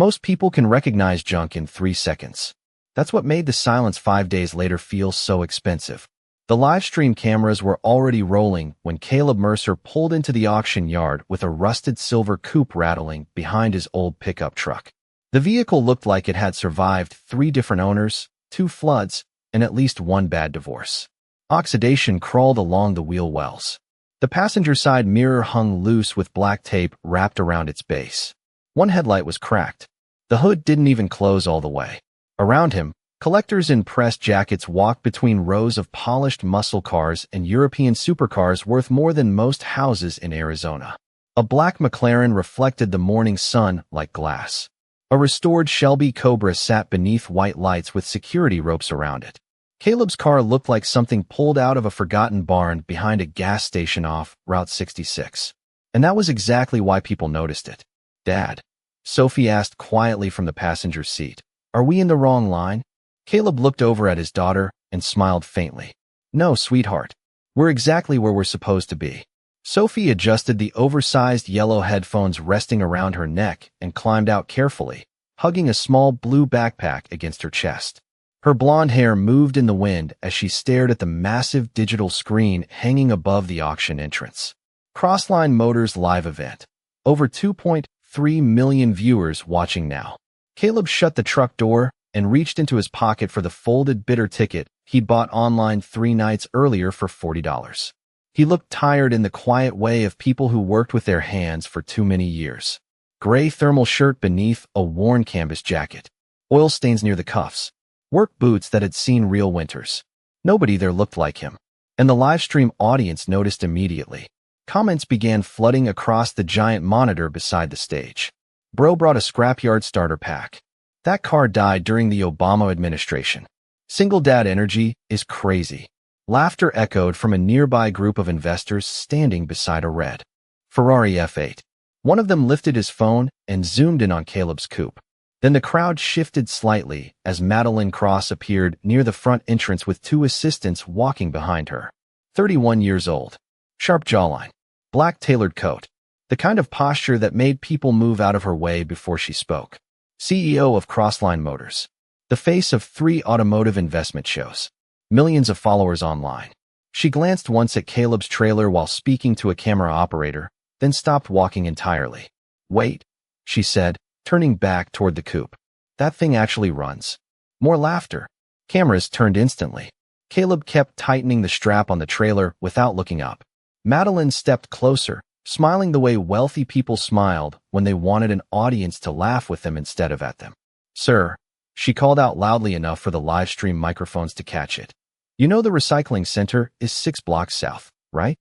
Most people can recognize junk in 3 seconds. That's what made the silence 5 days later feel so expensive. The live stream cameras were already rolling when Caleb Mercer pulled into the auction yard with a rusted silver coupe rattling behind his old pickup truck. The vehicle looked like it had survived 3 different owners, 2 floods, and at least 1 bad divorce. Oxidation crawled along the wheel wells. The passenger side mirror hung loose with black tape wrapped around its base. One headlight was cracked. The hood didn't even close all the way. Around him, collectors in pressed jackets walked between rows of polished muscle cars and European supercars worth more than most houses in Arizona. A black McLaren reflected the morning sun like glass. A restored Shelby Cobra sat beneath white lights with security ropes around it. Caleb's car looked like something pulled out of a forgotten barn behind a gas station off Route 66. And that was exactly why people noticed it. "Dad?" Sophie asked quietly from the passenger seat. "Are we in the wrong line?" Caleb looked over at his daughter and smiled faintly. "No, sweetheart. We're exactly where we're supposed to be." Sophie adjusted the oversized yellow headphones resting around her neck and climbed out carefully, hugging a small blue backpack against her chest. Her blonde hair moved in the wind as she stared at the massive digital screen hanging above the auction entrance. Crossline Motors live event. Over 2.3 million viewers watching now. Caleb shut the truck door and reached into his pocket for the folded bidder ticket he'd bought online 3 nights earlier for $40. He looked tired in the quiet way of people who worked with their hands for too many years. Gray thermal shirt beneath a worn canvas jacket. Oil stains near the cuffs. Work boots that had seen real winters. Nobody there looked like him. And the livestream audience noticed immediately. Comments began flooding across the giant monitor beside the stage. "Bro brought a scrapyard starter pack. That car died during the Obama administration. Single dad energy is crazy." Laughter echoed from a nearby group of investors standing beside a red Ferrari F8. One of them lifted his phone and zoomed in on Caleb's coupe. Then the crowd shifted slightly as Madeline Cross appeared near the front entrance with 2 assistants walking behind her. 31 years old. Sharp jawline. Black tailored coat. The kind of posture that made people move out of her way before she spoke. CEO of Crossline Motors. The face of 3 automotive investment shows. Millions of followers online. She glanced once at Caleb's trailer while speaking to a camera operator, then stopped walking entirely. "Wait," she said, turning back toward the coupe. "That thing actually runs." More laughter. Cameras turned instantly. Caleb kept tightening the strap on the trailer without looking up. Madeline stepped closer, smiling the way wealthy people smiled when they wanted an audience to laugh with them instead of at them. "Sir," she called out loudly enough for the live stream microphones to catch it. "You know the recycling center is 6 blocks south, right?"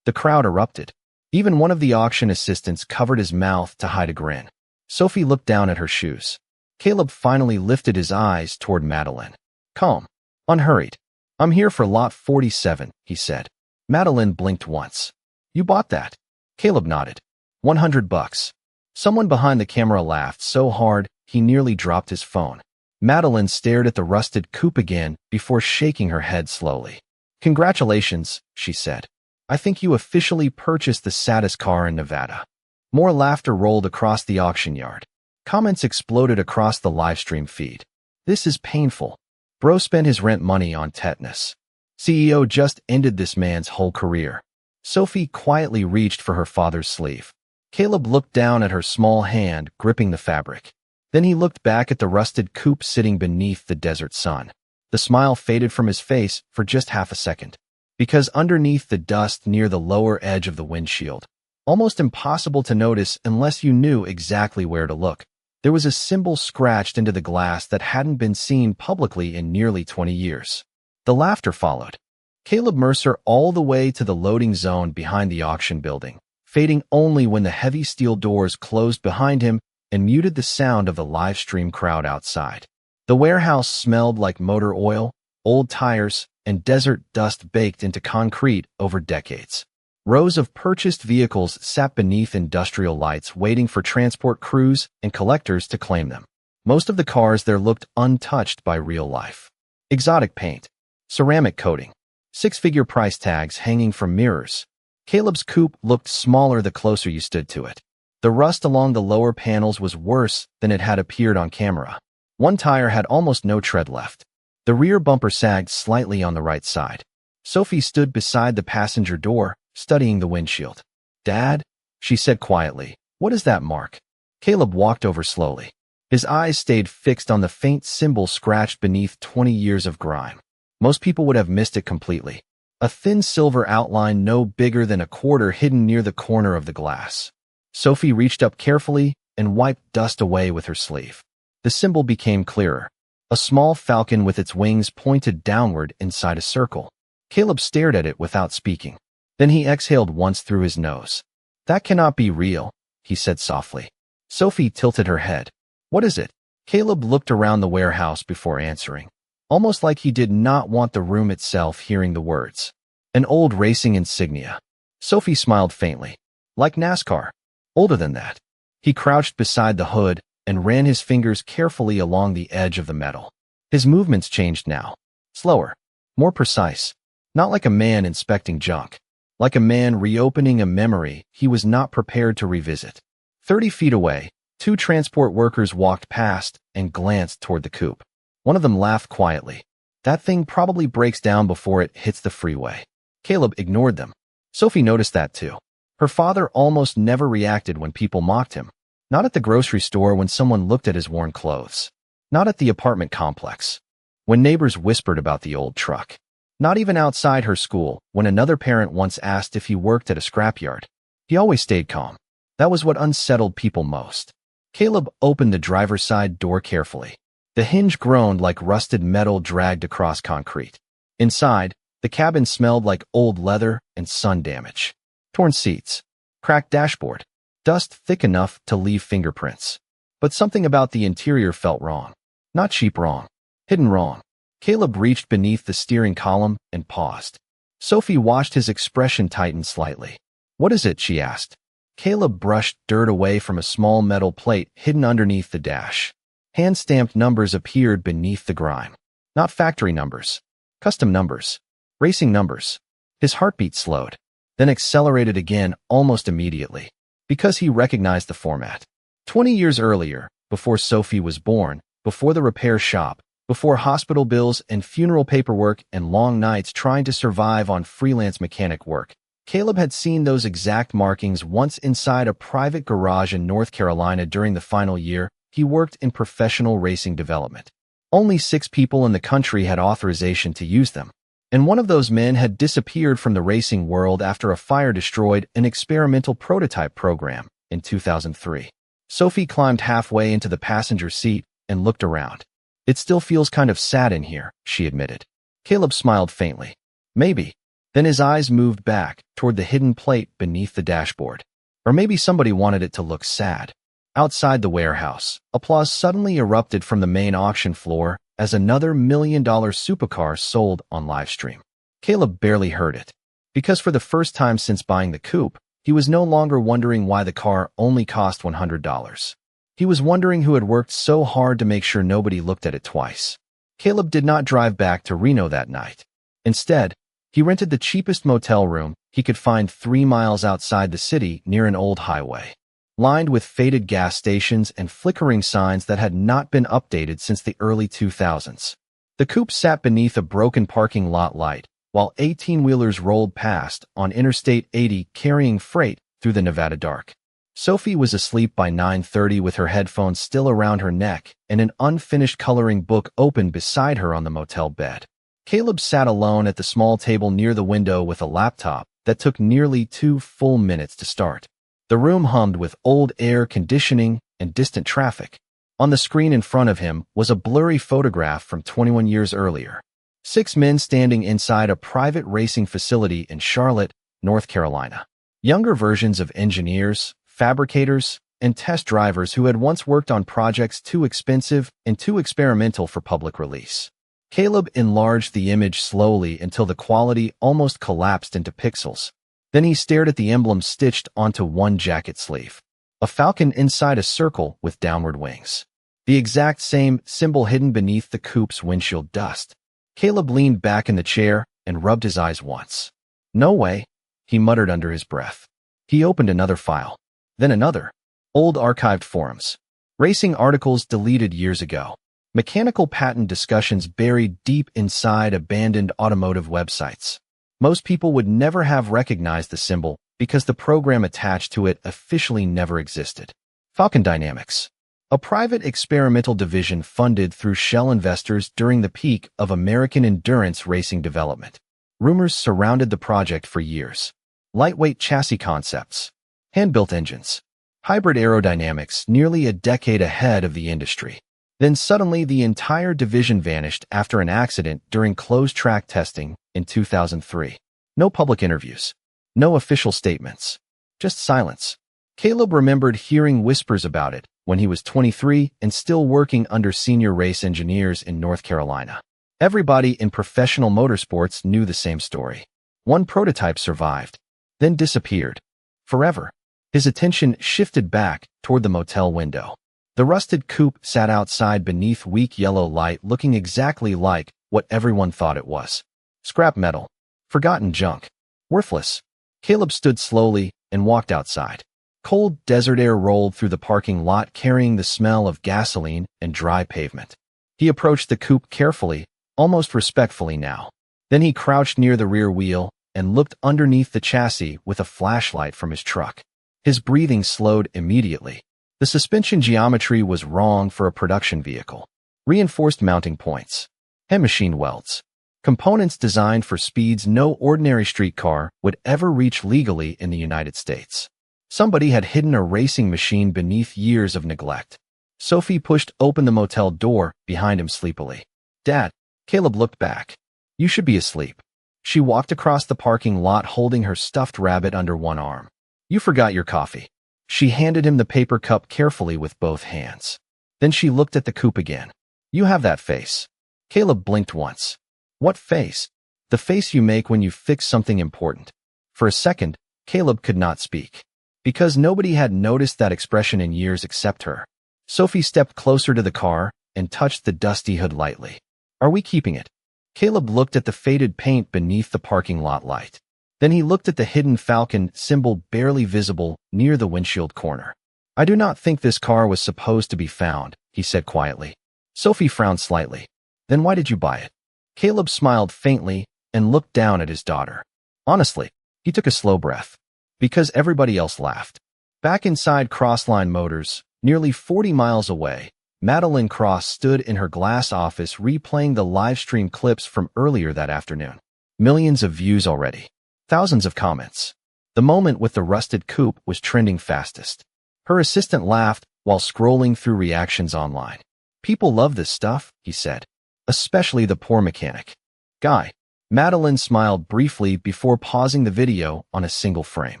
The crowd erupted. Even one of the auction assistants covered his mouth to hide a grin. Sophie looked down at her shoes. Caleb finally lifted his eyes toward Madeline. Calm. Unhurried. "I'm here for lot 47, he said. Madeline blinked once. "You bought that?" Caleb nodded. $100. Someone behind the camera laughed so hard he nearly dropped his phone. Madeline stared at the rusted coupe again before shaking her head slowly. "Congratulations," she said. "I think you officially purchased the saddest car in Nevada." More laughter rolled across the auction yard. Comments exploded across the livestream feed. "This is painful. Bro spent his rent money on tetanus. CEO just ended this man's whole career." Sophie quietly reached for her father's sleeve. Caleb looked down at her small hand gripping the fabric. Then he looked back at the rusted coupe sitting beneath the desert sun. The smile faded from his face for just half a second. Because underneath the dust near the lower edge of the windshield, almost impossible to notice unless you knew exactly where to look, there was a symbol scratched into the glass that hadn't been seen publicly in nearly 20 years. The laughter followed. Caleb Mercer all the way to the loading zone behind the auction building, fading only when the heavy steel doors closed behind him and muted the sound of the live stream crowd outside. The warehouse smelled like motor oil, old tires, and desert dust baked into concrete over decades. Rows of purchased vehicles sat beneath industrial lights waiting for transport crews and collectors to claim them. Most of the cars there looked untouched by real life. Exotic paint, ceramic coating, 6-figure price tags hanging from mirrors. Caleb's coupe looked smaller the closer you stood to it. The rust along the lower panels was worse than it had appeared on camera. One tire had almost no tread left. The rear bumper sagged slightly on the right side. Sophie stood beside the passenger door, studying the windshield. "Dad?" she said quietly. "What is that mark?" Caleb walked over slowly. His eyes stayed fixed on the faint symbol scratched beneath 20 years of grime. Most people would have missed it completely. A thin silver outline no bigger than a quarter hidden near the corner of the glass. Sophie reached up carefully and wiped dust away with her sleeve. The symbol became clearer. A small falcon with its wings pointed downward inside a circle. Caleb stared at it without speaking. Then he exhaled once through his nose. "That cannot be real," he said softly. Sophie tilted her head. "What is it?" Caleb looked around the warehouse before answering, almost like he did not want the room itself hearing the words. "An old racing insignia." Sophie smiled faintly. "Like NASCAR. Older than that." He crouched beside the hood and ran his fingers carefully along the edge of the metal. His movements changed now. Slower. More precise. Not like a man inspecting junk. Like a man reopening a memory he was not prepared to revisit. 30 feet away, two transport workers walked past and glanced toward the coupe. One of them laughed quietly. "That thing probably breaks down before it hits the freeway." Caleb ignored them. Sophie noticed that too. Her father almost never reacted when people mocked him. Not at the grocery store when someone looked at his worn clothes. Not at the apartment complex. When neighbors whispered about the old truck. Not even outside her school when another parent once asked if he worked at a scrapyard. He always stayed calm. That was what unsettled people most. Caleb opened the driver's side door carefully. The hinge groaned like rusted metal dragged across concrete. Inside, the cabin smelled like old leather and sun damage. Torn seats. Cracked dashboard. Dust thick enough to leave fingerprints. But something about the interior felt wrong. Not cheap wrong. Hidden wrong. Caleb reached beneath the steering column and paused. Sophie watched his expression tighten slightly. "What is it?" she asked. Caleb brushed dirt away from a small metal plate hidden underneath the dash. Hand-stamped numbers appeared beneath the grime. Not factory numbers. Custom numbers. Racing numbers. His heartbeat slowed, then accelerated again almost immediately, because he recognized the format. 20 years earlier, before Sophie was born, before the repair shop, before hospital bills and funeral paperwork and long nights trying to survive on freelance mechanic work, Caleb had seen those exact markings once inside a private garage in North Carolina during the final year he worked in professional racing development. Only 6 people in the country had authorization to use them, and one of those men had disappeared from the racing world after a fire destroyed an experimental prototype program in 2003. Sophie climbed halfway into the passenger seat and looked around. "It still feels kind of sad in here," she admitted. Caleb smiled faintly. "Maybe." Then his eyes moved back toward the hidden plate beneath the dashboard. Or maybe somebody wanted it to look sad. Outside the warehouse, applause suddenly erupted from the main auction floor as another $1 million supercar sold on livestream. Caleb barely heard it. Because for the first time since buying the coupe, he was no longer wondering why the car only cost $100. He was wondering who had worked so hard to make sure nobody looked at it twice. Caleb did not drive back to Reno that night. Instead, he rented the cheapest motel room he could find 3 miles outside the city near an old highway, lined with faded gas stations and flickering signs that had not been updated since the early 2000s. The coupe sat beneath a broken parking lot light, while 18-wheelers rolled past on Interstate 80 carrying freight through the Nevada dark. Sophie was asleep by 9:30 with her headphones still around her neck and an unfinished coloring book open beside her on the motel bed. Caleb sat alone at the small table near the window with a laptop that took nearly 2 full minutes to start. The room hummed with old air conditioning and distant traffic. On the screen in front of him was a blurry photograph from 21 years earlier. 6 men standing inside a private racing facility in Charlotte, North Carolina. Younger versions of engineers, fabricators, and test drivers who had once worked on projects too expensive and too experimental for public release. Caleb enlarged the image slowly until the quality almost collapsed into pixels. Then he stared at the emblem stitched onto one jacket sleeve. A falcon inside a circle with downward wings. The exact same symbol hidden beneath the coupe's windshield dust. Caleb leaned back in the chair and rubbed his eyes once. "No way," he muttered under his breath. He opened another file. Then another. Old archived forums. Racing articles deleted years ago. Mechanical patent discussions buried deep inside abandoned automotive websites. Most people would never have recognized the symbol because the program attached to it officially never existed. Falcon Dynamics. A private experimental division funded through shell investors during the peak of American endurance racing development. Rumors surrounded the project for years. Lightweight chassis concepts. Hand-built engines. Hybrid aerodynamics nearly a decade ahead of the industry. Then suddenly the entire division vanished after an accident during closed track testing in 2003. No public interviews. No official statements. Just silence. Caleb remembered hearing whispers about it when he was 23 and still working under senior race engineers in North Carolina. Everybody in professional motorsports knew the same story. One prototype survived, then disappeared. Forever. His attention shifted back toward the motel window. The rusted coupe sat outside beneath weak yellow light looking exactly like what everyone thought it was. Scrap metal. Forgotten junk. Worthless. Caleb stood slowly and walked outside. Cold desert air rolled through the parking lot carrying the smell of gasoline and dry pavement. He approached the coupe carefully, almost respectfully now. Then he crouched near the rear wheel and looked underneath the chassis with a flashlight from his truck. His breathing slowed immediately. The suspension geometry was wrong for a production vehicle. Reinforced mounting points. Hand machine welds. Components designed for speeds no ordinary street car would ever reach legally in the United States. Somebody had hidden a racing machine beneath years of neglect. Sophie pushed open the motel door behind him sleepily. Dad, Caleb looked back. You should be asleep. She walked across the parking lot holding her stuffed rabbit under one arm. You forgot your coffee. She handed him the paper cup carefully with both hands. Then she looked at the coupe again. You have that face. Caleb blinked once. What face? The face you make when you fix something important. For a second, Caleb could not speak. Because nobody had noticed that expression in years except her. Sophie stepped closer to the car and touched the dusty hood lightly. Are we keeping it? Caleb looked at the faded paint beneath the parking lot light. Then he looked at the hidden Falcon symbol barely visible near the windshield corner. I do not think this car was supposed to be found, he said quietly. Sophie frowned slightly. Then why did you buy it? Caleb smiled faintly and looked down at his daughter. Honestly, he took a slow breath. Because everybody else laughed. Back inside Crossline Motors, nearly 40 miles away, Madeline Cross stood in her glass office replaying the livestream clips from earlier that afternoon. Millions of views already. Thousands of comments. The moment with the rusted coupe was trending fastest. Her assistant laughed while scrolling through reactions online. People love this stuff, he said. Especially the poor mechanic. Guy. Madeline smiled briefly before pausing the video on a single frame.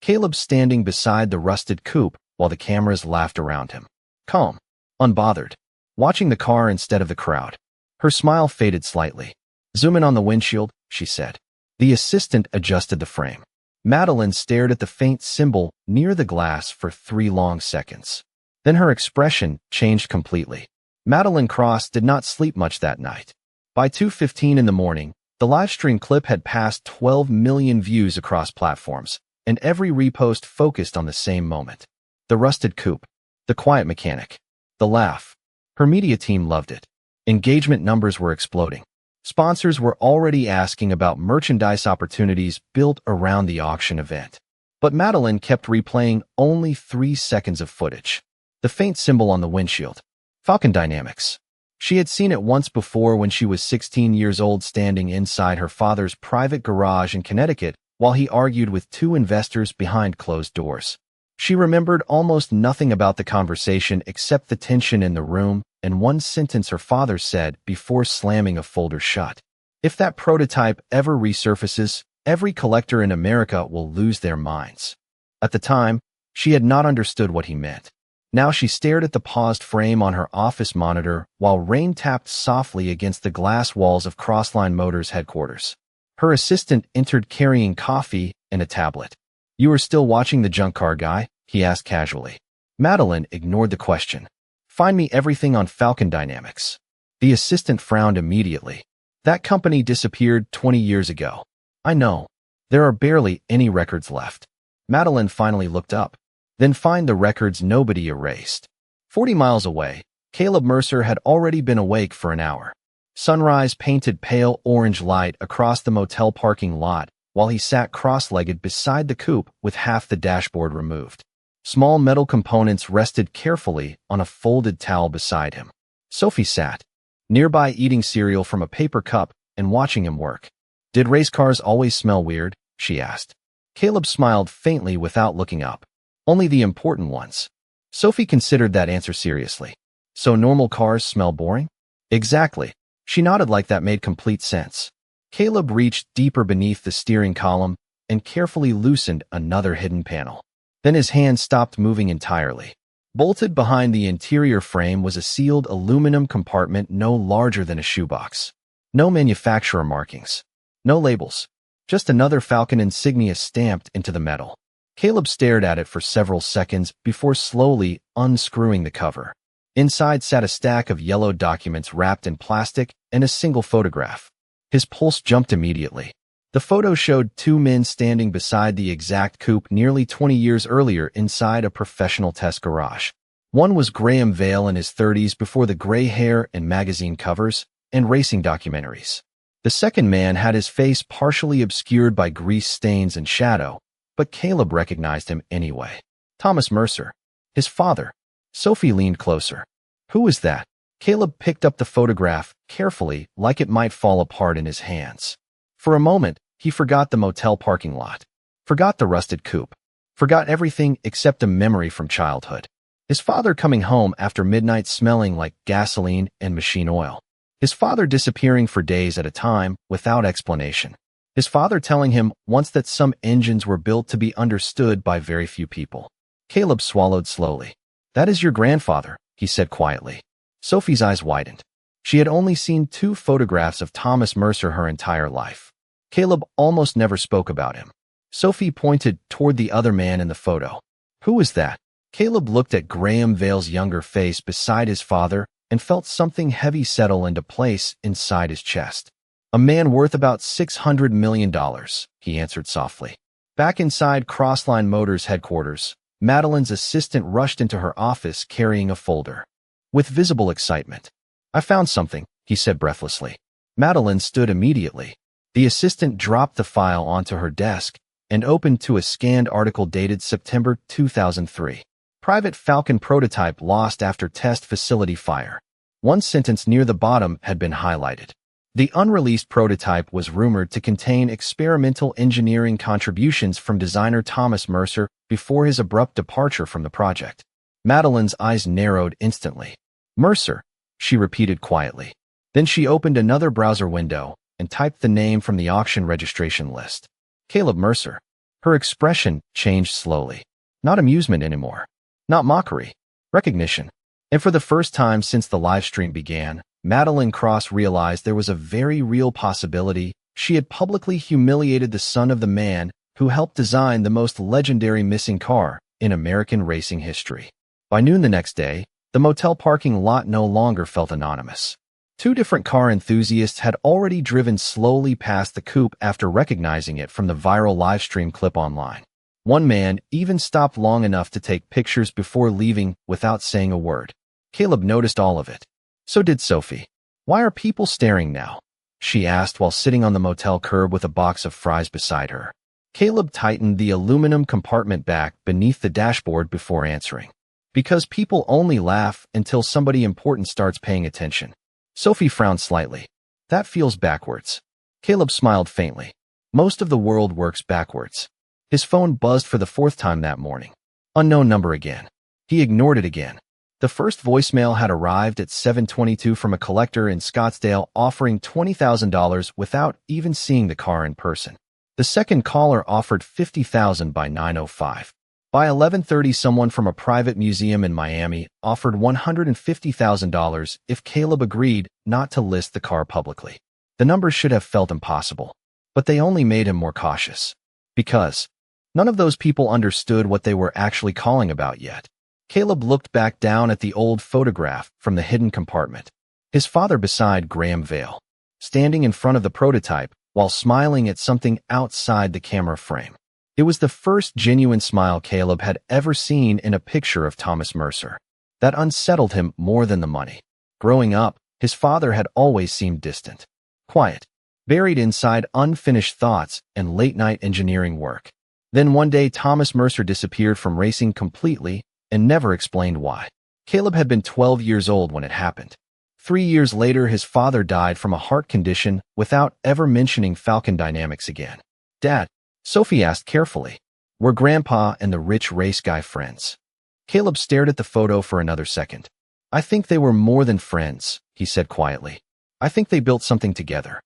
Caleb standing beside the rusted coupe while the cameras laughed around him. Calm. Unbothered. Watching the car instead of the crowd. Her smile faded slightly. Zoom in on the windshield, she said. The assistant adjusted the frame. Madeline stared at the faint symbol near the glass for 3 long seconds. Then her expression changed completely. Madeline Cross did not sleep much that night. By 2:15 in the morning, the livestream clip had passed 12 million views across platforms, and every repost focused on the same moment. The rusted coupe. The quiet mechanic. The laugh. Her media team loved it. Engagement numbers were exploding. Sponsors were already asking about merchandise opportunities built around the auction event. But Madeline kept replaying only 3 seconds of footage. The faint symbol on the windshield. Falcon Dynamics. She had seen it once before when she was 16 years old standing inside her father's private garage in Connecticut while he argued with 2 investors behind closed doors. She remembered almost nothing about the conversation except the tension in the room and one sentence her father said before slamming a folder shut. If that prototype ever resurfaces, every collector in America will lose their minds. At the time, she had not understood what he meant. Now she stared at the paused frame on her office monitor while rain tapped softly against the glass walls of Crossline Motors headquarters. Her assistant entered carrying coffee and a tablet. You are still watching the junk car guy? He asked casually. Madeline ignored the question. Find me everything on Falcon Dynamics. The assistant frowned immediately. That company disappeared 20 years ago. I know. There are barely any records left. Madeline finally looked up. then find the records nobody erased. 40 miles away, Caleb Mercer had already been awake for an hour. Sunrise painted pale orange light across the motel parking lot while he sat cross-legged beside the coupe with half the dashboard removed. Small metal components rested carefully on a folded towel beside him. Sophie sat nearby eating cereal from a paper cup and watching him work. "Did race cars always smell weird?" she asked. Caleb smiled faintly without looking up. "Only the important ones." Sophie considered that answer seriously. "So normal cars smell boring?" "Exactly." She nodded like that made complete sense. Caleb reached deeper beneath the steering column and carefully loosened another hidden panel. Then his hand stopped moving entirely. Bolted behind the interior frame was a sealed aluminum compartment no larger than a shoebox. No manufacturer markings. No labels. Just another Falcon insignia stamped into the metal. Caleb stared at it for several seconds before slowly unscrewing the cover. Inside sat a stack of yellow documents wrapped in plastic and a single photograph. His pulse jumped immediately. The photo showed two men standing beside the exact coupe nearly 20 years earlier inside a professional test garage. One was Graham Vale in his 30s before the gray hair and magazine covers and racing documentaries. The second man had his face partially obscured by grease stains and shadow, but Caleb recognized him anyway. Thomas Mercer. His father. Sophie leaned closer. "Who is that?" Caleb picked up the photograph carefully, like it might fall apart in his hands. For a moment, he forgot the motel parking lot. Forgot the rusted coupe. Forgot everything except a memory from childhood. His father coming home after midnight smelling like gasoline and machine oil. His father disappearing for days at a time without explanation. His father telling him once that some engines were built to be understood by very few people. Caleb swallowed slowly. "That is your grandfather," he said quietly. Sophie's eyes widened. She had only seen 2 photographs of Thomas Mercer her entire life. Caleb almost never spoke about him. Sophie pointed toward the other man in the photo. "Who is that?" Caleb looked at Graham Vale's younger face beside his father and felt something heavy settle into place inside his chest. "A man worth about $600 million, he answered softly. Back inside Crossline Motors headquarters, Madeline's assistant rushed into her office carrying a folder. With visible excitement. "I found something," he said breathlessly. Madeline stood immediately. The assistant dropped the file onto her desk and opened to a scanned article dated September 2003. Private Falcon prototype lost after test facility fire. One sentence near the bottom had been highlighted. The unreleased prototype was rumored to contain experimental engineering contributions from designer Thomas Mercer before his abrupt departure from the project. Madeline's eyes narrowed instantly. "Mercer," she repeated quietly. Then she opened another browser window and typed the name from the auction registration list. Caleb Mercer. Her expression changed slowly. Not amusement anymore. Not mockery. Recognition. And for the first time since the live stream began, Madeline Cross realized there was a very real possibility she had publicly humiliated the son of the man who helped design the most legendary missing car in American racing history. By noon the next day, the motel parking lot no longer felt anonymous. 2 different car enthusiasts had already driven slowly past the coupe after recognizing it from the viral livestream clip online. One man even stopped long enough to take pictures before leaving without saying a word. Caleb noticed all of it. So did Sophie. "Why are people staring now?" she asked while sitting on the motel curb with a box of fries beside her. Caleb tightened the aluminum compartment back beneath the dashboard before answering. "Because people only laugh until somebody important starts paying attention." Sophie frowned slightly. "That feels backwards." Caleb smiled faintly. "Most of the world works backwards." His phone buzzed for the 4th time that morning. Unknown number again. He ignored it again. The first voicemail had arrived at 7:22 from a collector in Scottsdale offering $20,000 without even seeing the car in person. The second caller offered $50,000 by 9:05. By 11:30, someone from a private museum in Miami offered $150,000 if Caleb agreed not to list the car publicly. The numbers should have felt impossible, but they only made him more cautious. Because none of those people understood what they were actually calling about yet. Caleb looked back down at the old photograph from the hidden compartment. His father beside Graham Vale, standing in front of the prototype while smiling at something outside the camera frame. It was the first genuine smile Caleb had ever seen in a picture of Thomas Mercer. That unsettled him more than the money. Growing up, his father had always seemed distant, quiet, buried inside unfinished thoughts and late-night engineering work. Then one day Thomas Mercer disappeared from racing completely and never explained why. Caleb had been 12 years old when it happened. 3 years later, his father died from a heart condition without ever mentioning Falcon Dynamics again. "Dad," Sophie asked carefully, "were Grandpa and the rich race guy friends?" Caleb stared at the photo for another second. "I think they were more than friends," he said quietly. "I think they built something together."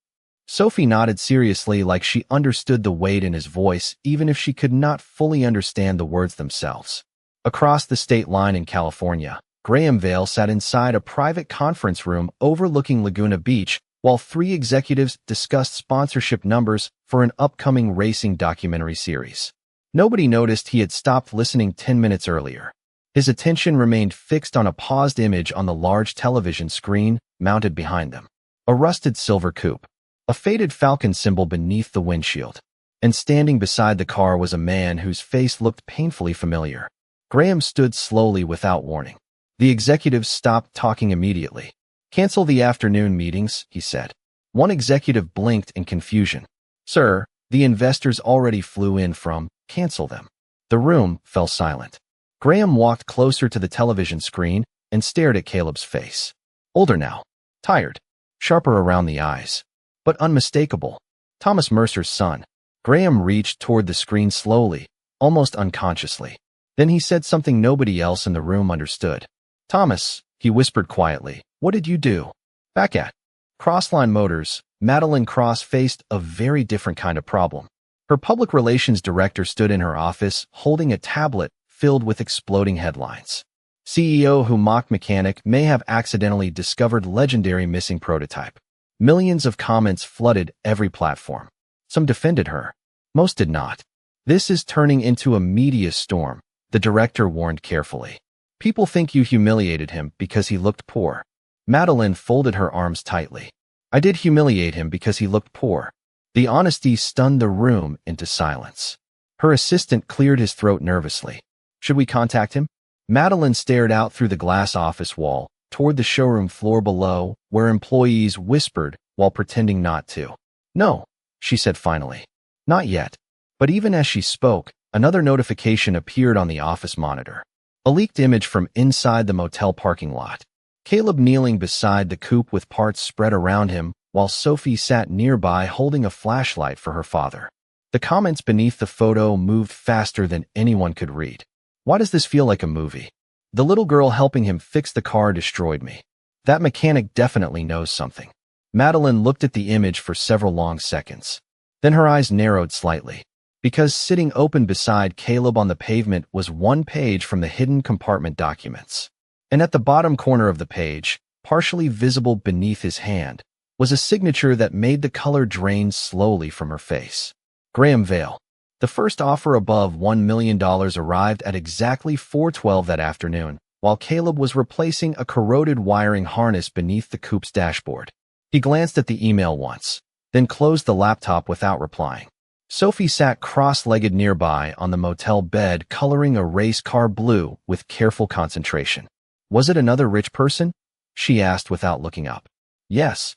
Sophie nodded seriously, like she understood the weight in his voice, even if she could not fully understand the words themselves. Across the state line in California, Graham Vale sat inside a private conference room overlooking Laguna Beach while 3 executives discussed sponsorship numbers for an upcoming racing documentary series. Nobody noticed he had stopped listening 10 minutes earlier. His attention remained fixed on a paused image on the large television screen mounted behind them. A rusted silver coupe, a faded Falcon symbol beneath the windshield. And standing beside the car was a man whose face looked painfully familiar. Graham stood slowly without warning. The executives stopped talking immediately. "Cancel the afternoon meetings," he said. One executive blinked in confusion. "Sir, the investors already flew in from, cancel them." The room fell silent. Graham walked closer to the television screen and stared at Caleb's face. Older now, tired, sharper around the eyes, but unmistakable. Thomas Mercer's son. Graham reached toward the screen slowly, almost unconsciously. Then he said something nobody else in the room understood. "Thomas," he whispered quietly, "what did you do?" Back at Crossline Motors, Madeline Cross faced a very different kind of problem. Her public relations director stood in her office holding a tablet filled with exploding headlines. CEO who mocked mechanic may have accidentally discovered legendary missing prototype. Millions of comments flooded every platform. Some defended her. Most did not. "This is turning into a media storm," the director warned carefully. "People think you humiliated him because he looked poor." Madeline folded her arms tightly. "I did humiliate him because he looked poor." The honesty stunned the room into silence. Her assistant cleared his throat nervously. "Should we contact him?" Madeline stared out through the glass office wall, toward the showroom floor below, where employees whispered while pretending not to. "No," she said finally. "Not yet." But even as she spoke, another notification appeared on the office monitor. A leaked image from inside the motel parking lot. Caleb kneeling beside the coupe with parts spread around him, while Sophie sat nearby holding a flashlight for her father. The comments beneath the photo moved faster than anyone could read. "Why does this feel like a movie? The little girl helping him fix the car destroyed me. That mechanic definitely knows something." Madeline looked at the image for several long seconds. Then her eyes narrowed slightly. Because sitting open beside Caleb on the pavement was one page from the hidden compartment documents. And at the bottom corner of the page, partially visible beneath his hand, was a signature that made the color drain slowly from her face. Graham Vale. The first offer above $1 million arrived at exactly 4:12 that afternoon, while Caleb was replacing a corroded wiring harness beneath the coupe's dashboard. He glanced at the email once, then closed the laptop without replying. Sophie sat cross-legged nearby on the motel bed, coloring a race car blue with careful concentration. "Was it another rich person?" she asked without looking up. "Yes."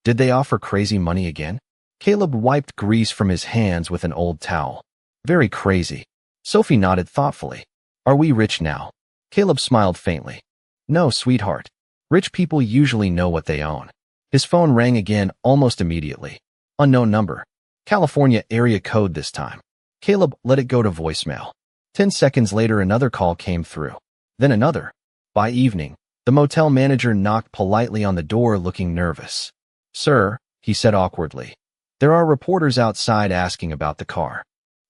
"Did they offer crazy money again?" Caleb wiped grease from his hands with an old towel. "Very crazy." Sophie nodded thoughtfully. "Are we rich now?" Caleb smiled faintly. "No, sweetheart. Rich people usually know what they own." His phone rang again almost immediately. Unknown number. California area code this time. Caleb let it go to voicemail. 10 seconds later, another call came through. Then another. By evening, the motel manager knocked politely on the door, looking nervous. "Sir," he said awkwardly, "there are reporters outside asking about the car."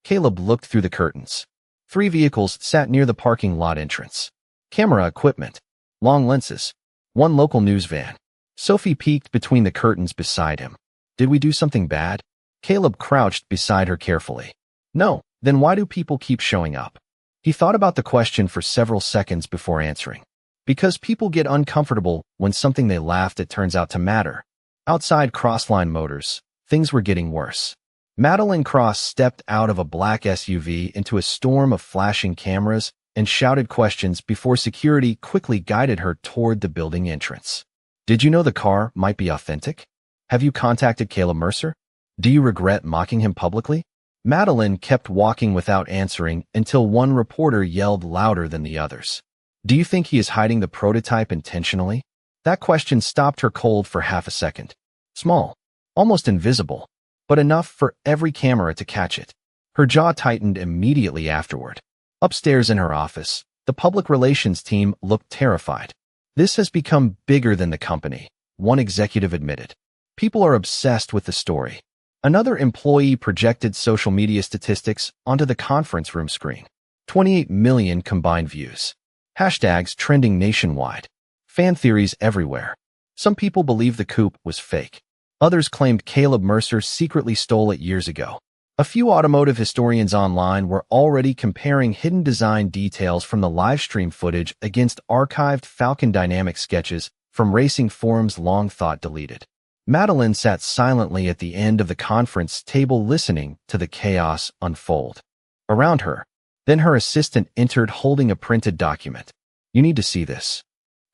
Caleb looked through the curtains. 3 vehicles sat near the parking lot entrance. Camera equipment. Long lenses. 1 local news van. Sophie peeked between the curtains beside him. "Did we do something bad?" Caleb crouched beside her carefully. "No." "Then why do people keep showing up?" He thought about the question for several seconds before answering. "Because people get uncomfortable when something they laughed at turns out to matter." Outside Crossline Motors, things were getting worse. Madeline Cross stepped out of a black SUV into a storm of flashing cameras and shouted questions before security quickly guided her toward the building entrance. Did you know the car might be authentic? Have you contacted Caleb Mercer? Do you regret mocking him publicly? Madeline kept walking without answering until one reporter yelled louder than the others. Do you think he is hiding the prototype intentionally? That question stopped her cold for half a second. Small, almost invisible, but enough for every camera to catch it. Her jaw tightened immediately afterward. Upstairs in her office, the public relations team looked terrified. This has become bigger than the company, one executive admitted. People are obsessed with the story. Another employee projected social media statistics onto the conference room screen. 28 million combined views. Hashtags trending nationwide. Fan theories everywhere. Some people believe the coupe was fake. Others claimed Caleb Mercer secretly stole it years ago. A few automotive historians online were already comparing hidden design details from the livestream footage against archived Falcon Dynamics sketches from racing forums long thought deleted. Madeline sat silently at the end of the conference table listening to the chaos unfold around her. Then her assistant entered holding a printed document. You need to see this.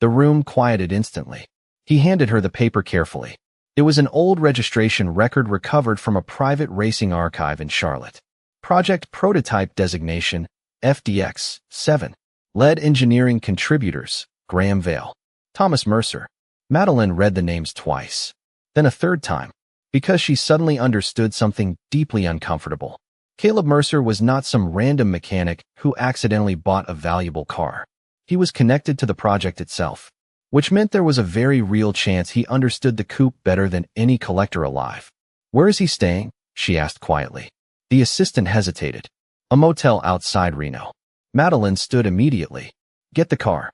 The room quieted instantly. He handed her the paper carefully. It was an old registration record recovered from a private racing archive in Charlotte. Project Prototype Designation, FDX, 7. Lead Engineering Contributors, Graham Vale. Thomas Mercer. Madeline read the names twice. Then a third time, because she suddenly understood something deeply uncomfortable. Caleb Mercer was not some random mechanic who accidentally bought a valuable car. He was connected to the project itself, which meant there was a very real chance he understood the coupe better than any collector alive. Where is he staying? She asked quietly. The assistant hesitated. A motel outside Reno. Madeline stood immediately. Get the car.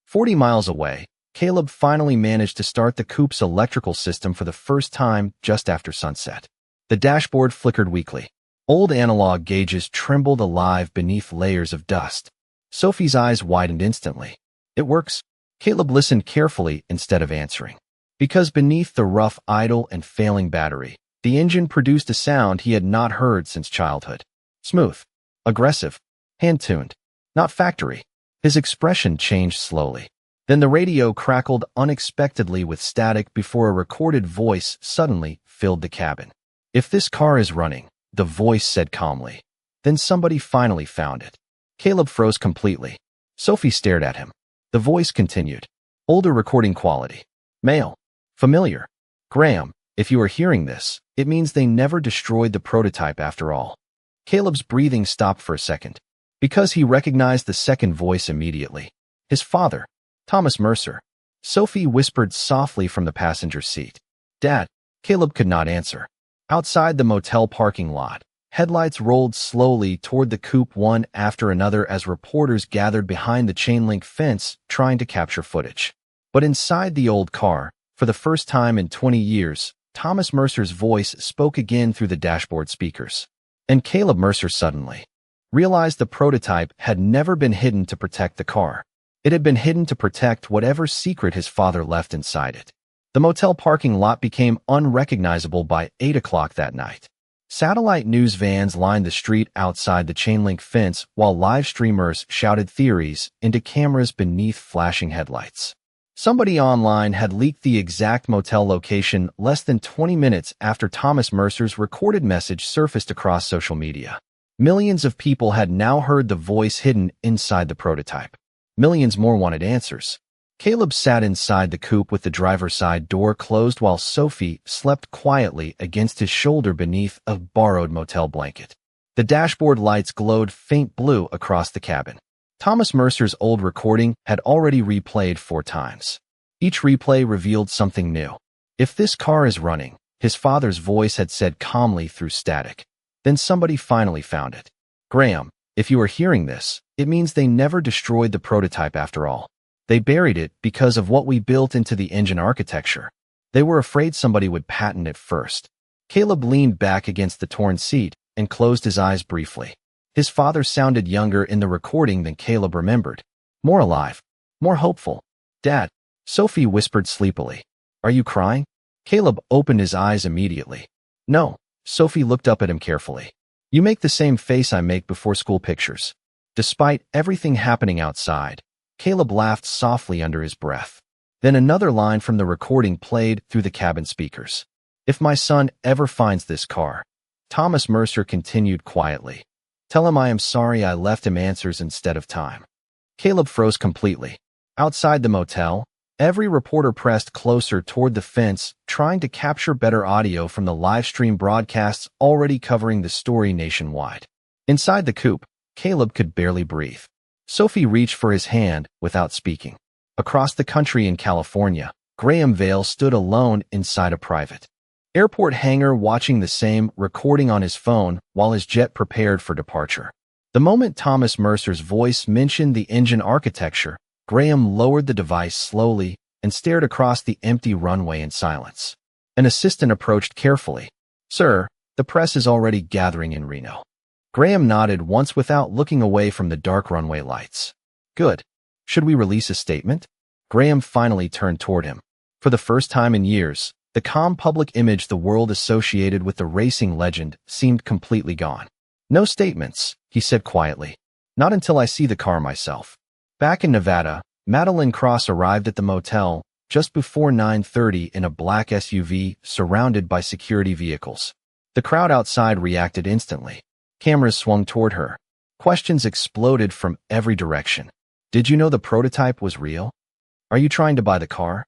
40 miles away, Caleb finally managed to start the coupe's electrical system for the first time just after sunset. The dashboard flickered weakly. Old analog gauges trembled alive beneath layers of dust. Sophie's eyes widened instantly. It works. Caleb listened carefully instead of answering. Because beneath the rough idle and failing battery, the engine produced a sound he had not heard since childhood. Smooth. Aggressive. Hand-tuned. Not factory. His expression changed slowly. Then the radio crackled unexpectedly with static before a recorded voice suddenly filled the cabin. If this car is running, the voice said calmly, then somebody finally found it. Caleb froze completely. Sophie stared at him. The voice continued. Older recording quality. Male. Familiar. Graham, if you are hearing this, it means they never destroyed the prototype after all. Caleb's breathing stopped for a second, because he recognized the second voice immediately. His father, Thomas Mercer. Sophie whispered softly from the passenger seat. Dad. Caleb could not answer. Outside the motel parking lot, headlights rolled slowly toward the coupe one after another as reporters gathered behind the chain-link fence trying to capture footage. But inside the old car, for the first time in 20 years, Thomas Mercer's voice spoke again through the dashboard speakers. And Caleb Mercer suddenly realized the prototype had never been hidden to protect the car. It had been hidden to protect whatever secret his father left inside it. The motel parking lot became unrecognizable by 8 o'clock that night. Satellite news vans lined the street outside the chain-link fence while live streamers shouted theories into cameras beneath flashing headlights. Somebody online had leaked the exact motel location less than 20 minutes after Thomas Mercer's recorded message surfaced across social media. Millions of people had now heard the voice hidden inside the prototype. Millions more wanted answers. Caleb sat inside the coupe with the driver's side door closed while Sophie slept quietly against his shoulder beneath a borrowed motel blanket. The dashboard lights glowed faint blue across the cabin. Thomas Mercer's old recording had already replayed 4 times. Each replay revealed something new. If this car is running, his father's voice had said calmly through static. Then somebody finally found it. Graham, if you are hearing this, it means they never destroyed the prototype after all. They buried it because of what we built into the engine architecture. They were afraid somebody would patent it first. Caleb leaned back against the torn seat and closed his eyes briefly. His father sounded younger in the recording than Caleb remembered. More alive. More hopeful. Dad. Sophie whispered sleepily. Are you crying? Caleb opened his eyes immediately. No, Sophie looked up at him carefully. You make the same face I make before school pictures. Despite everything happening outside, Caleb laughed softly under his breath. Then another line from the recording played through the cabin speakers. If my son ever finds this car, Thomas Mercer continued quietly. Tell him I am sorry I left him answers instead of time. Caleb froze completely. Outside the motel, every reporter pressed closer toward the fence, trying to capture better audio from the live stream broadcasts already covering the story nationwide. Inside the coupe, Caleb could barely breathe. Sophie reached for his hand without speaking. Across the country in California, Graham Vale stood alone inside a private airport hangar watching the same recording on his phone while his jet prepared for departure. The moment Thomas Mercer's voice mentioned the engine architecture, Graham lowered the device slowly and stared across the empty runway in silence. An assistant approached carefully. Sir, the press is already gathering in Reno. Graham nodded once without looking away from the dark runway lights. Good. Should we release a statement? Graham finally turned toward him. For the first time in years, the calm public image the world associated with the racing legend seemed completely gone. No statements, he said quietly. Not until I see the car myself. Back in Nevada, Madeline Cross arrived at the motel just before 9:30 in a black SUV surrounded by security vehicles. The crowd outside reacted instantly. Cameras swung toward her. Questions exploded from every direction. Did you know the prototype was real? Are you trying to buy the car?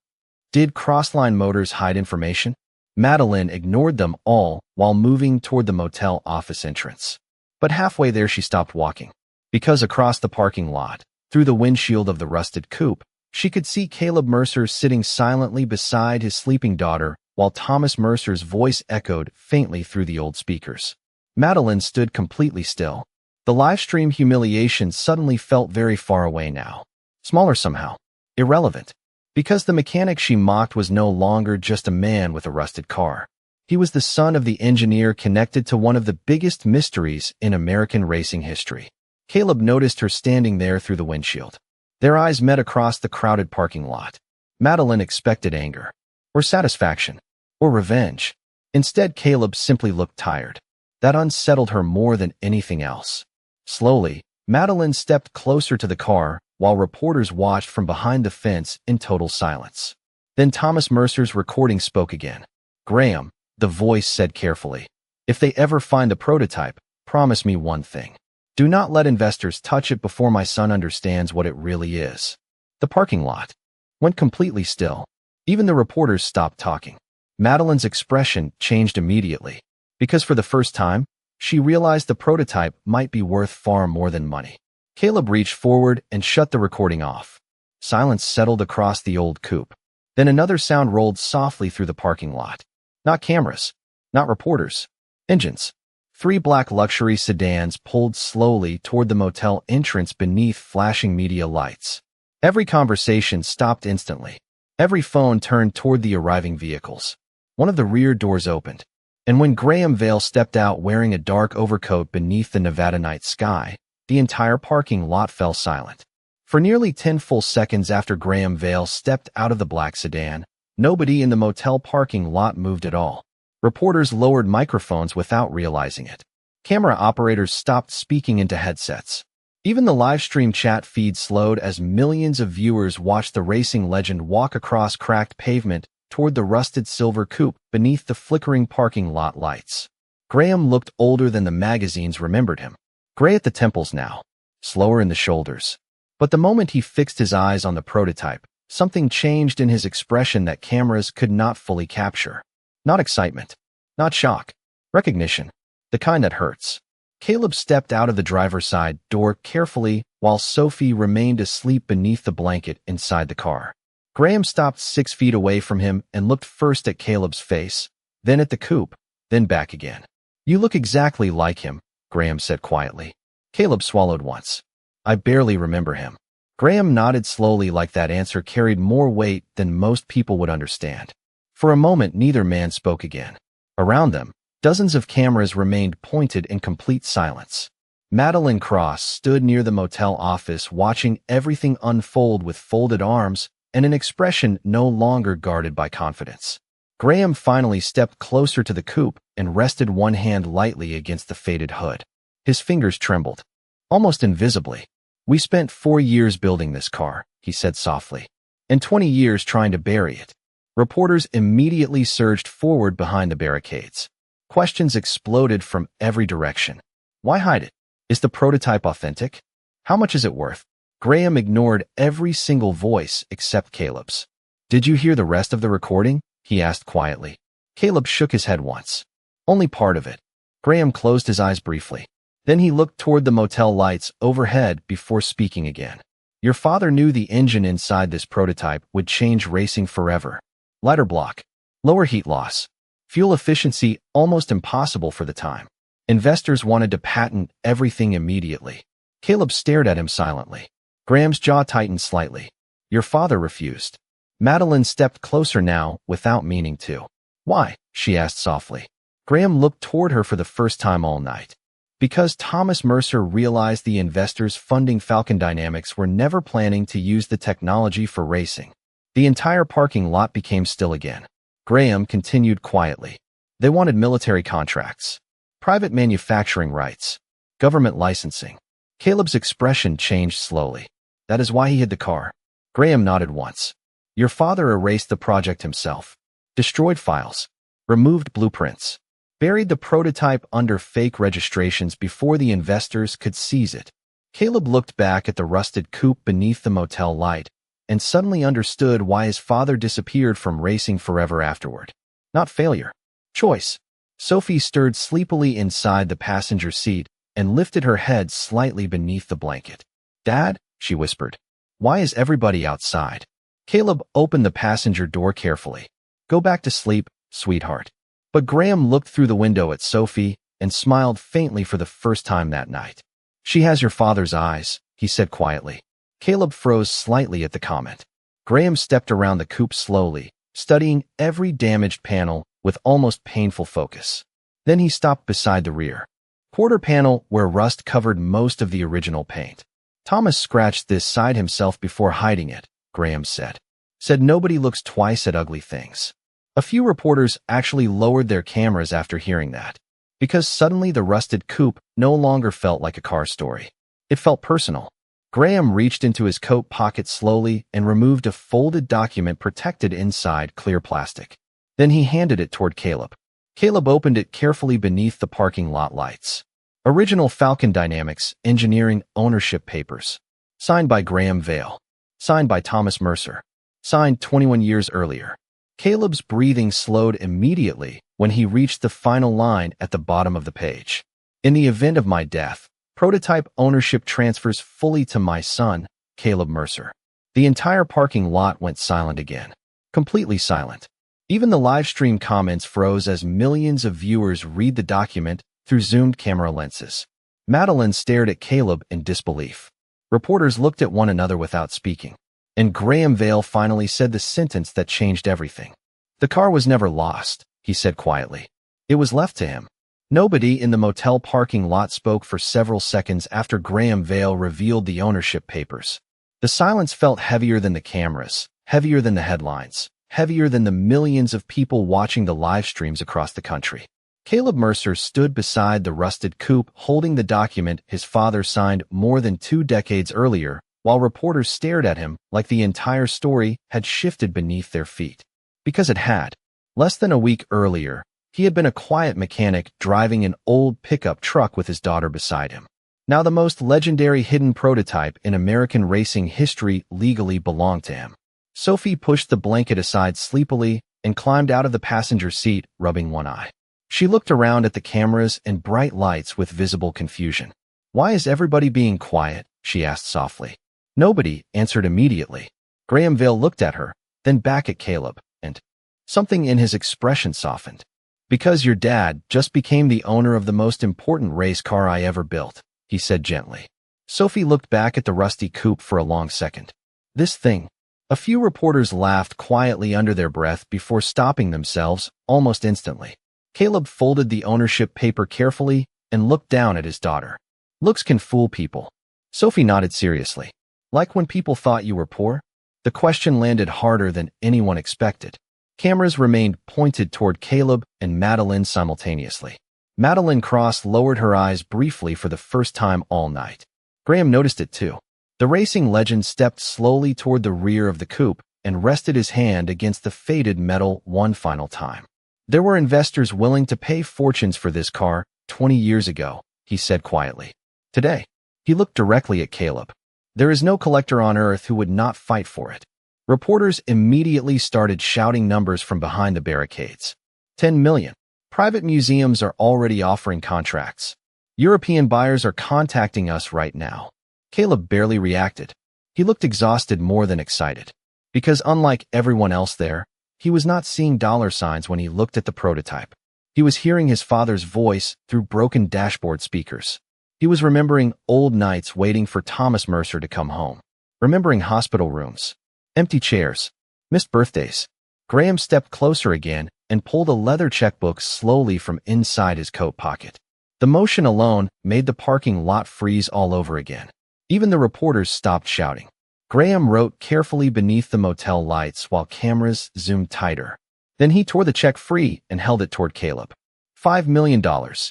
Did Crossline Motors hide information? Madeline ignored them all while moving toward the motel office entrance. But halfway there she stopped walking. Because across the parking lot, through the windshield of the rusted coupe, she could see Caleb Mercer sitting silently beside his sleeping daughter while Thomas Mercer's voice echoed faintly through the old speakers. Madeline stood completely still. The live stream humiliation suddenly felt very far away now. Smaller somehow. Irrelevant. Because the mechanic she mocked was no longer just a man with a rusted car. He was the son of the engineer connected to one of the biggest mysteries in American racing history. Caleb noticed her standing there through the windshield. Their eyes met across the crowded parking lot. Madeline expected anger, or satisfaction, or revenge. Instead, Caleb simply looked tired. That unsettled her more than anything else. Slowly, Madeline stepped closer to the car while reporters watched from behind the fence in total silence. Then Thomas Mercer's recording spoke again. Graham, the voice said carefully, if they ever find the prototype, promise me one thing. Do not let investors touch it before my son understands what it really is. The parking lot went completely still. Even the reporters stopped talking. Madeline's expression changed immediately, because for the first time, she realized the prototype might be worth far more than money. Caleb reached forward and shut the recording off. Silence settled across the old coupe. Then another sound rolled softly through the parking lot. Not cameras, not reporters, engines. 3 black luxury sedans pulled slowly toward the motel entrance beneath flashing media lights. Every conversation stopped instantly. Every phone turned toward the arriving vehicles. One of the rear doors opened, and when Graham Vale stepped out wearing a dark overcoat beneath the Nevada night sky, the entire parking lot fell silent. For nearly 10 full seconds after Graham Vale stepped out of the black sedan, nobody in the motel parking lot moved at all. Reporters lowered microphones without realizing it. Camera operators stopped speaking into headsets. Even the live stream chat feed slowed as millions of viewers watched the racing legend walk across cracked pavement toward the rusted silver coupe beneath the flickering parking lot lights. Graham looked older than the magazines remembered him. Gray at the temples now, slower in the shoulders. But the moment he fixed his eyes on the prototype, something changed in his expression that cameras could not fully capture. Not excitement, not shock, recognition, the kind that hurts. Caleb stepped out of the driver's side door carefully while Sophie remained asleep beneath the blanket inside the car. Graham stopped 6 feet away from him and looked first at Caleb's face, then at the coupe, then back again. You look exactly like him, Graham said quietly. Caleb swallowed once. I barely remember him. Graham nodded slowly like that answer carried more weight than most people would understand. For a moment, neither man spoke again. Around them, dozens of cameras remained pointed in complete silence. Madeline Cross stood near the motel office watching everything unfold with folded arms and an expression no longer guarded by confidence. Graham finally stepped closer to the coupe and rested one hand lightly against the faded hood. His fingers trembled, almost invisibly. "We spent 4 years building this car," he said softly, "and 20 years trying to bury it." Reporters immediately surged forward behind the barricades. Questions exploded from every direction. Why hide it? Is the prototype authentic? How much is it worth? Graham ignored every single voice except Caleb's. "Did you hear the rest of the recording?" he asked quietly. Caleb shook his head once. "Only part of it." Graham closed his eyes briefly. Then he looked toward the motel lights overhead before speaking again. "Your father knew the engine inside this prototype would change racing forever. Lighter block, lower heat loss, fuel efficiency almost impossible for the time. Investors wanted to patent everything immediately." Caleb stared at him silently. Graham's jaw tightened slightly. "Your father refused." Madeline stepped closer now without meaning to. "Why?" she asked softly. Graham looked toward her for the first time all night. "Because Thomas Mercer realized the investors funding Falcon Dynamics were never planning to use the technology for racing." The entire parking lot became still again. Graham continued quietly. "They wanted military contracts, private manufacturing rights, government licensing." Caleb's expression changed slowly. "That is why he hid the car." Graham nodded once. "Your father erased the project himself, destroyed files, removed blueprints, buried the prototype under fake registrations before the investors could seize it." Caleb looked back at the rusted coupe beneath the motel light and suddenly understood why his father disappeared from racing forever afterward. Not failure. Choice. Sophie stirred sleepily inside the passenger seat and lifted her head slightly beneath the blanket. "Dad," she whispered, "why is everybody outside?" Caleb opened the passenger door carefully. "Go back to sleep, sweetheart." But Graham looked through the window at Sophie and smiled faintly for the first time that night. "She has your father's eyes," he said quietly. Caleb froze slightly at the comment. Graham stepped around the coupe slowly, studying every damaged panel with almost painful focus. Then he stopped beside the rear quarter panel where rust covered most of the original paint. "Thomas scratched this side himself before hiding it," Graham said. "Said nobody looks twice at ugly things." A few reporters actually lowered their cameras after hearing that, because suddenly the rusted coupe no longer felt like a car story. It felt personal. Graham reached into his coat pocket slowly and removed a folded document protected inside clear plastic. Then he handed it toward Caleb. Caleb opened it carefully beneath the parking lot lights. "Original Falcon Dynamics Engineering Ownership Papers. Signed by Graham Vale. Signed by Thomas Mercer. Signed 21 years earlier." Caleb's breathing slowed immediately when he reached the final line at the bottom of the page. "In the event of my death, prototype ownership transfers fully to my son, Caleb Mercer." The entire parking lot went silent again. Completely silent. Even the live stream comments froze as millions of viewers read the document through zoomed camera lenses. Madeline stared at Caleb in disbelief. Reporters looked at one another without speaking. And Graham Vale finally said the sentence that changed everything. "The car was never lost," he said quietly. "It was left to him." Nobody in the motel parking lot spoke for several seconds after Graham Vale revealed the ownership papers. The silence felt heavier than the cameras, heavier than the headlines, heavier than the millions of people watching the live streams across the country. Caleb Mercer stood beside the rusted coupe holding the document his father signed more than 2 decades earlier, while reporters stared at him like the entire story had shifted beneath their feet. Because it had. Less than a week earlier, he had been a quiet mechanic driving an old pickup truck with his daughter beside him. Now the most legendary hidden prototype in American racing history legally belonged to him. Sophie pushed the blanket aside sleepily and climbed out of the passenger seat, rubbing one eye. She looked around at the cameras and bright lights with visible confusion. "Why is everybody being quiet?" she asked softly. Nobody answered immediately. Graham Vale looked at her, then back at Caleb, and something in his expression softened. "Because your dad just became the owner of the most important race car I ever built," he said gently. Sophie looked back at the rusty coupe for a long second. "This thing." A few reporters laughed quietly under their breath before stopping themselves almost instantly. Caleb folded the ownership paper carefully and looked down at his daughter. "Looks can fool people." Sophie nodded seriously. "Like when people thought you were poor?" The question landed harder than anyone expected. Cameras remained pointed toward Caleb and Madeline simultaneously. Madeline Cross lowered her eyes briefly for the first time all night. Graham noticed it too. The racing legend stepped slowly toward the rear of the coupe and rested his hand against the faded metal one final time. There were investors willing to pay fortunes for this car 20 years ago, he said quietly. Today, he looked directly at Caleb. There is no collector on earth who would not fight for it. Reporters immediately started shouting numbers from behind the barricades. 10 million. Private museums are already offering contracts. European buyers are contacting us right now. Caleb barely reacted. He looked exhausted more than excited. Because unlike everyone else there, he was not seeing dollar signs when he looked at the prototype. He was hearing his father's voice through broken dashboard speakers. He was remembering old nights waiting for Thomas Mercer to come home. Remembering hospital rooms. Empty chairs. Missed birthdays. Graham stepped closer again and pulled a leather checkbook slowly from inside his coat pocket. The motion alone made the parking lot freeze all over again. Even the reporters stopped shouting. Graham wrote carefully beneath the motel lights while cameras zoomed tighter. Then he tore the check free and held it toward Caleb. $5 million,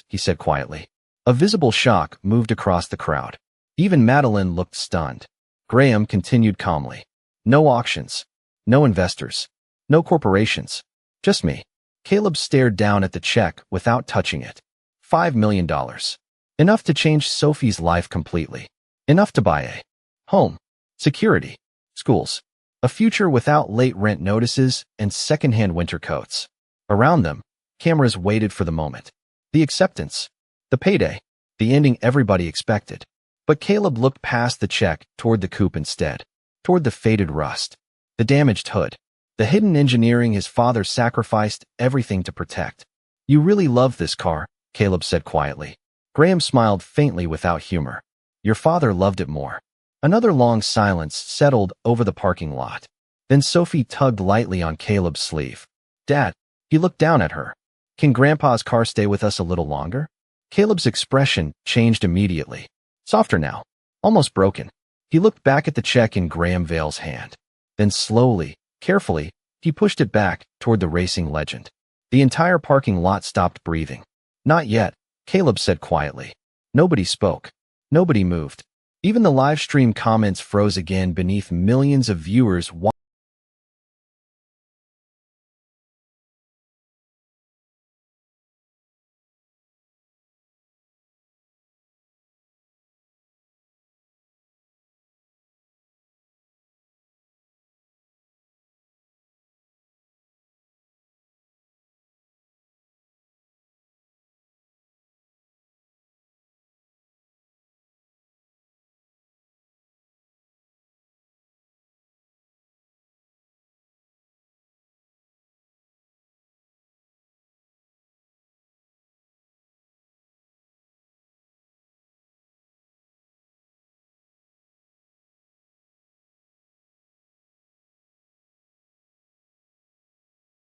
he said quietly. A visible shock moved across the crowd. Even Madeline looked stunned. Graham continued calmly. No auctions. No investors. No corporations. Just me. Caleb stared down at the check without touching it. $5 million. Enough to change Sophie's life completely. Enough to buy a home, security, schools, a future without late rent notices and secondhand winter coats. Around them, cameras waited for the moment. The acceptance. The payday. The ending everybody expected. But Caleb looked past the check toward the coupe instead. Toward the faded rust. The damaged hood. The hidden engineering his father sacrificed everything to protect. You really love this car, Caleb said quietly. Graham smiled faintly without humor. Your father loved it more. Another long silence settled over the parking lot. Then Sophie tugged lightly on Caleb's sleeve. Dad, he looked down at her. Can Grandpa's car stay with us a little longer? Caleb's expression changed immediately. Softer now. Almost broken. He looked back at the check in Graham Vale's hand. Then slowly, carefully, he pushed it back toward the racing legend. The entire parking lot stopped breathing. Not yet, Caleb said quietly. Nobody spoke. Nobody moved. Even the live stream comments froze again beneath millions of viewers watching.